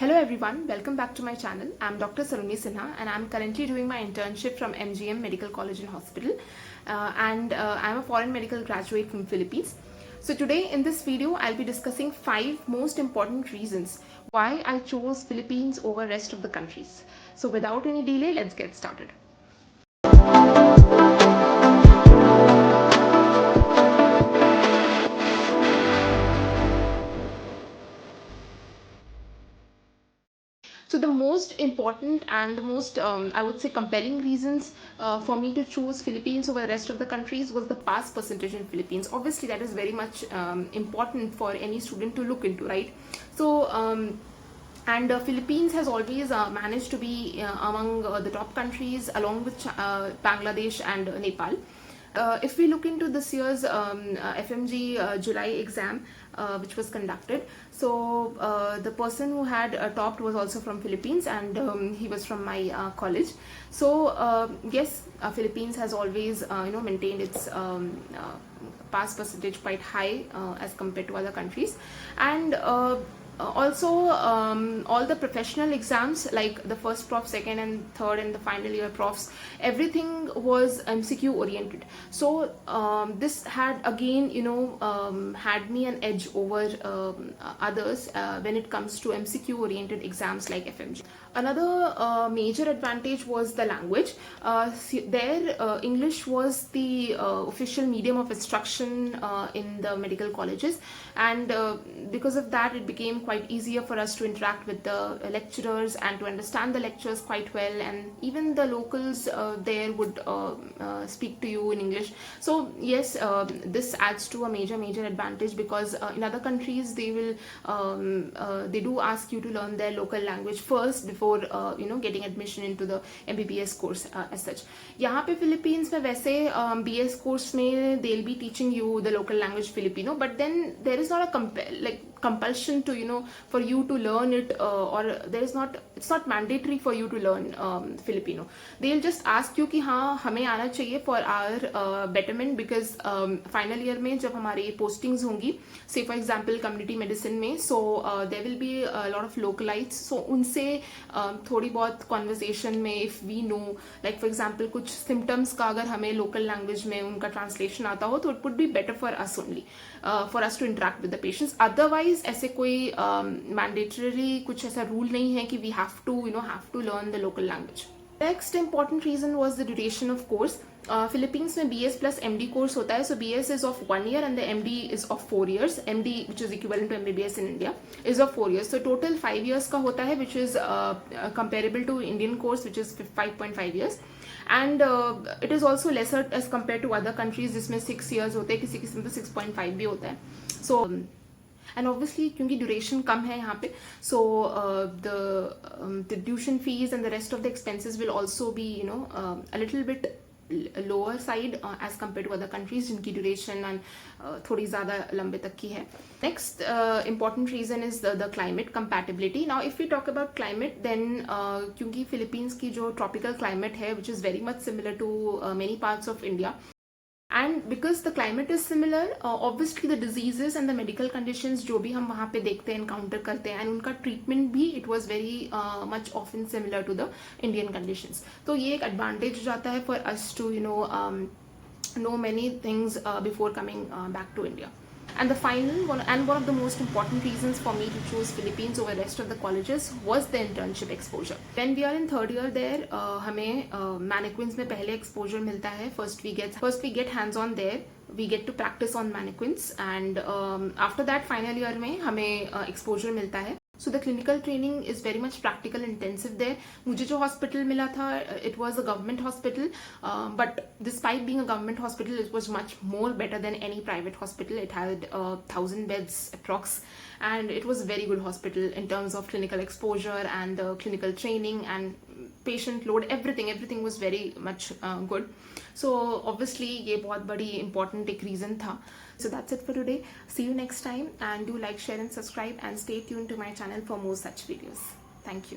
Hello everyone, welcome back to my channel. I'm Dr. Saloni Sinha and I'm currently doing my internship from MGM Medical College and Hospital and I'm a foreign medical graduate from Philippines. So today in this video, I'll be discussing 5 most important reasons why I chose Philippines over rest of the countries. So without any delay, let's get started. So the most important and the most, I would say, compelling reasons for me to choose Philippines over the rest of the countries was the pass percentage in Philippines. Obviously, that is very much important for any student to look into, right? So, and Philippines has always managed to be among the top countries along with Bangladesh and Nepal. If we look into this year's FMG July exam, which was conducted, so the person who had topped was also from Philippines, and he was from my college. So yes, Philippines has always maintained its pass percentage quite high as compared to other countries, and also all the professional exams like the first prof, second and third and the final year profs, everything was MCQ oriented. So this had again had me an edge over others when it comes to MCQ oriented exams like FMG. Another major advantage was the language. There English was the official medium of instruction in the medical colleges, and because of that it became quite easier for us to interact with the lecturers and to understand the lectures quite well, and even the locals there would speak to you in English. So yes, this adds to a major advantage, because in other countries they will they do ask you to learn their local language first before getting admission into the MBBS course as such. यहाँ पे Philippines में वैसे BS course में they'll be teaching you the local language Filipino, but then there is not a compulsion to for you to learn it, or there is not, it's not mandatory for you to learn Filipino. They'll just ask you कि हाँ हमें आना चाहिए for our betterment, because final year में जब हमारे postings होंगी, say for example community medicine में, so there will be a lot of localites, so उनसे थोड़ी बहुत conversation में if we know, like for example कुछ symptoms का अगर हमें local language में उनका translation आता हो, तो it would be better for us only, for us to interact with the patients. Otherwise ऐसे कोई mandatorily कुछ ऐसा rule नहीं है कि we have to learn the local language. Next important reason was the duration of course. Philippines में BS plus MD course होता है, so BS is of 1 year and the MD is of 4 years. MD, which is equivalent to MBBS in India, is of 4 years. So total 5 years का होता है, which is comparable to Indian course, which is 5.5 years. And it is also lesser as compared to other countries जिसमें 6 years होते हैं, किसी किस्म में 6.5 भी होता है. So and obviously क्योंकि duration कम है यहाँ पे, so the tuition fees and the rest of the expenses will also be a little bit lower side as compared to other countries जिनकी duration and थोड़ी ज़्यादा लंबे तक की है. Next important reason is the climate compatibility. Now if we talk about climate, then क्योंकि Philippines की जो tropical climate है, which is very much similar to many parts of India, and because the climate is similar, obviously the diseases and the medical conditions जो भी हम वहाँ पे देखते हैं, encounter करते हैं, and उनका treatment भी it was very much often similar to the Indian conditions. तो ये एक advantage हो जाता है for us to know many things before coming back to India. And the final one, and one of the most important reasons for me to choose Philippines over the rest of the colleges, was the internship exposure. When we are in third year there, हमें mannequins में पहले exposure मिलता है. First we get hands on there. We get to practice on mannequins, and after that final year में हमें exposure मिलता है. So the clinical training is very much practical intensive there. मुझे जो hospital मिला था, it was a government hospital, but despite being a government hospital, it was much more better than any private hospital. It had 1,000 beds approx, and it was a very good hospital in terms of clinical exposure and the clinical training and patient load. Everything was very much good. So obviously ये बहुत बड़ी important एक reason था. So that's it for today. See you next time, and do like, share and subscribe, and stay tuned to my channel for more such videos. Thank you.